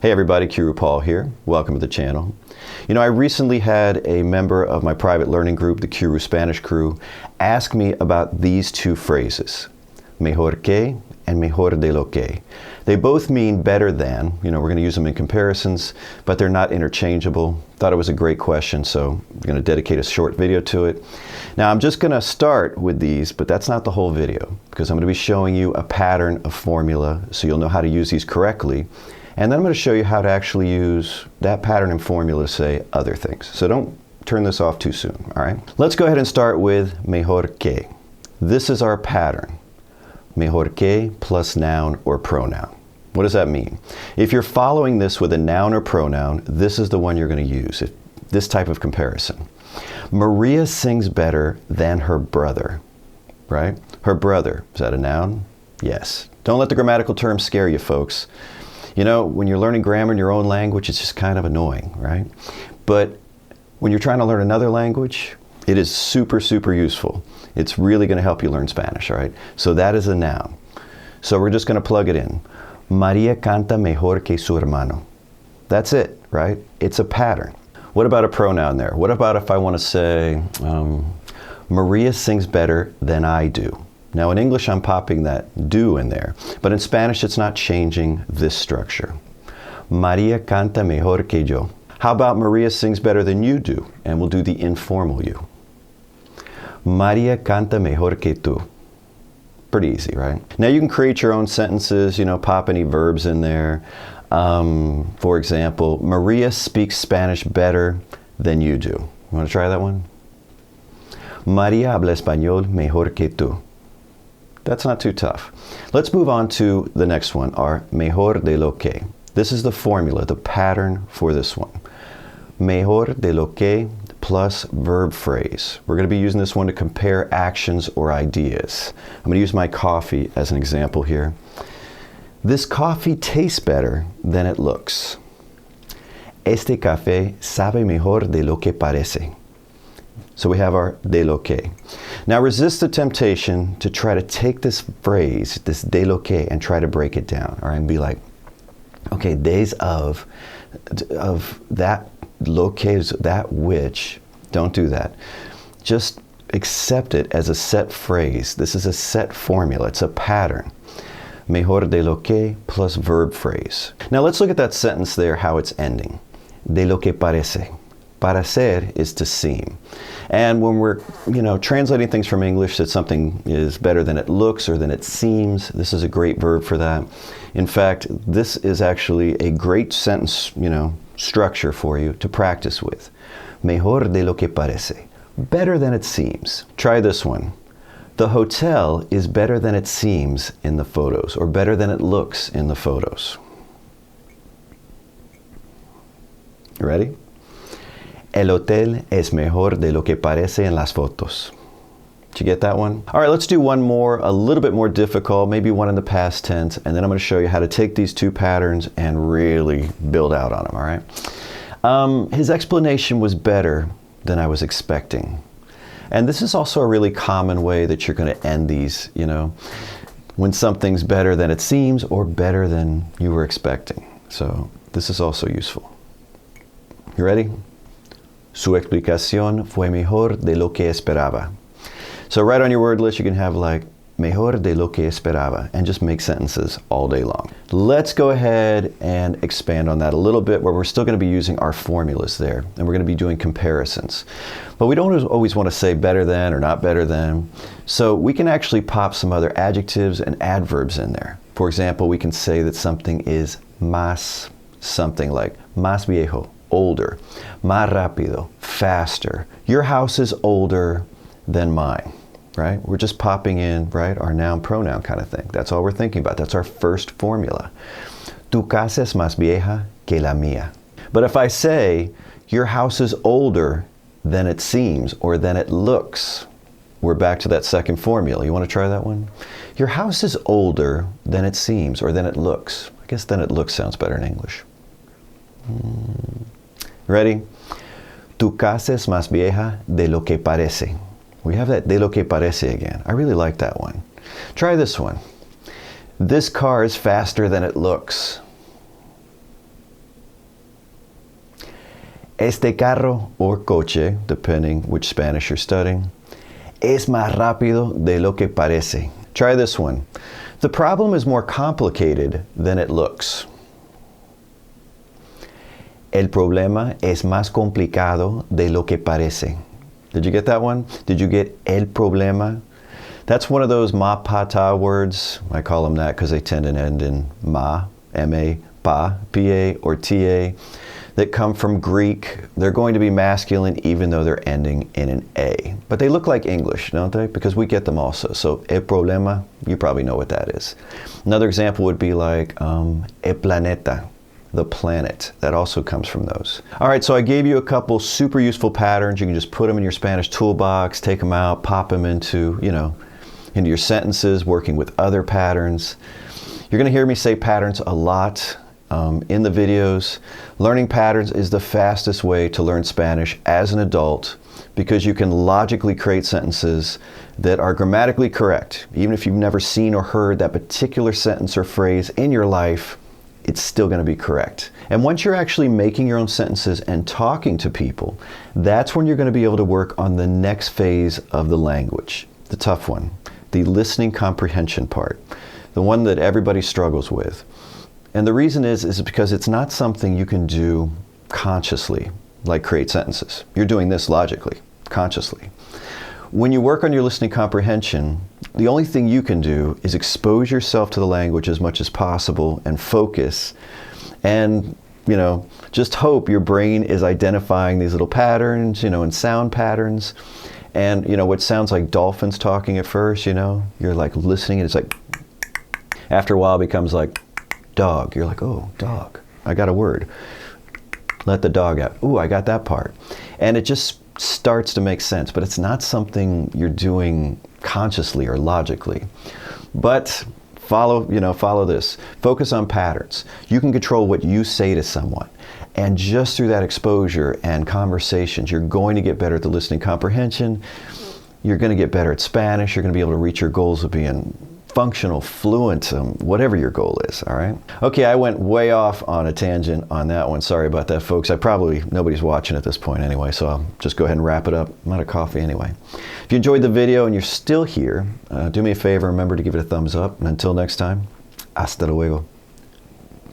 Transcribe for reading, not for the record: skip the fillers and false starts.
Hey everybody, Qroo here. Welcome to the channel. You know, I recently had a member of my private learning group, the Qroo Spanish Crew, ask me about these two phrases, mejor que and mejor de lo que. They both mean better than. You know, we're going to use them in comparisons, but they're not interchangeable. Thought it was a great question, so I'm going to dedicate a short video to it. Now, I'm just going to start with these, but that's not the whole video, because I'm going to be showing you a pattern of formula so you'll know how to use these correctly. And then I'm going to show you how to actually use that pattern and formula to say other things. So don't turn this off too soon, all right? Let's go ahead and start with mejor que. This is our pattern. Mejor que plus noun or pronoun. What does that mean? If you're following this with a noun or pronoun, this is the one you're going to use, this type of comparison. Maria sings better than her brother, right? Her brother, is that a noun? Yes. Don't let the grammatical terms scare you, folks. You know, when you're learning grammar in your own language, it's just kind of annoying, right? But when you're trying to learn another language, it is super, super useful. It's really going to help you learn Spanish, all right? So that is a noun. So we're just going to plug it in. Maria canta mejor que su hermano. That's it, right? It's a pattern. What about a pronoun there? What about if I want to say, Maria sings better than I do? Now in English, I'm popping that do in there, but in Spanish, it's not changing this structure. Maria canta mejor que yo. How about Maria sings better than you do? And we'll do the informal you. Maria canta mejor que tú. Pretty easy, right? Now you can create your own sentences, you know, pop any verbs in there. For example, Maria speaks Spanish better than you do. You want to try that one? Maria habla español mejor que tú. That's not too tough. Let's move on to the next one, our mejor de lo que. This is the formula, the pattern for this one. Mejor de lo que plus verb phrase. We're going to be using this one to compare actions or ideas. I'm going to use my coffee as an example here. This coffee tastes better than it looks. Este café sabe mejor de lo que parece. So we have our de lo que. Now resist the temptation to try to take this phrase, this de lo que, and try to break it down, all right, and be like, okay, days of that, lo que is that which. Don't do that. Just accept it as a set phrase. This is a set formula. It's a pattern. Mejor de lo que plus verb phrase. Now let's look at that sentence there, how it's ending. De lo que parece. Parecer is to seem. And when we're, you know, translating things from English that something is better than it looks or than it seems, this is a great verb for that. In fact, this is actually a great sentence, you know, structure for you to practice with. Mejor de lo que parece. Better than it seems. Try this one. The hotel is better than it seems in the photos, or better than it looks in the photos. You ready? El hotel es mejor de lo que parece en las fotos. Did you get that one? All right, let's do one more, a little bit more difficult, maybe one in the past tense, and then I'm going to show you how to take these two patterns and really build out on them, all right? His explanation was better than I was expecting. And this is also a really common way that you're going to end these, you know, when something's better than it seems or better than you were expecting. So this is also useful. You ready? Su explicación fue mejor de lo que esperaba. So right on your word list, you can have like, mejor de lo que esperaba, and just make sentences all day long. Let's go ahead and expand on that a little bit, where we're still going to be using our formulas there, and we're going to be doing comparisons. But we don't always want to say better than or not better than. So we can actually pop some other adjectives and adverbs in there. For example, we can say that something is más, something like más viejo, older, más rápido, faster. Your house is older than mine, right? We're just popping in, right, our noun pronoun kind of thing. That's all we're thinking about. That's our first formula. Tu casa es más vieja que la mía. But if I say your house is older than it seems or than it looks, we're back to that second formula. You want to try that one? Your house is older than it seems or than it looks. I guess than it looks sounds better in English. Ready? Tu casa es más vieja de lo que parece. We have that de lo que parece again. I really like that one. Try this one. This car is faster than it looks. Este carro or coche, depending which Spanish you're studying, es más rápido de lo que parece. Try this one. The problem is more complicated than it looks. El problema es más complicado de lo que parece. Did you get that one? Did you get el problema? That's one of those ma, pa, ta words. I call them that because they tend to end in ma, M-A, pa, P-A, or T-A, that come from Greek. They're going to be masculine even though they're ending in an A. But they look like English, don't they? Because we get them also. So, el problema, you probably know what that is. Another example would be like el planeta, the planet. That also comes from those. All right, so I gave you a couple super useful patterns. You can just put them in your Spanish toolbox, take them out, pop them into, into your sentences, working with other patterns. You're going to hear me say patterns a lot in the videos. Learning patterns is the fastest way to learn Spanish as an adult because you can logically create sentences that are grammatically correct. Even if you've never seen or heard that particular sentence or phrase in your life, it's still going to be correct. And once you're actually making your own sentences and talking to people, that's when you're going to be able to work on the next phase of the language, the tough one, the listening comprehension part, the one that everybody struggles with. And the reason is because it's not something you can do consciously, like create sentences. You're doing this logically, consciously. When you work on your listening comprehension, the only thing you can do is expose yourself to the language as much as possible and focus and, just hope your brain is identifying these little patterns, and sound patterns. And, what sounds like dolphins talking at first, you're like listening and it's like, after a while it becomes like dog. You're like, oh, dog. I got a word. Let the dog out. Ooh, I got that part. And it just starts to make sense, but it's not something you're doing consciously or logically. But follow this. Focus on patterns. You can control what you say to someone. And just through that exposure and conversations, you're going to get better at the listening comprehension. You're going to get better at Spanish. You're going to be able to reach your goals of being functional, fluent, whatever your goal is, all right? Okay, I went way off on a tangent on that one. Sorry about that, folks. Nobody's watching at this point anyway, so I'll just go ahead and wrap it up. I'm out of coffee anyway. If you enjoyed the video and you're still here, do me a favor, remember to give it a thumbs up. And until next time, hasta luego.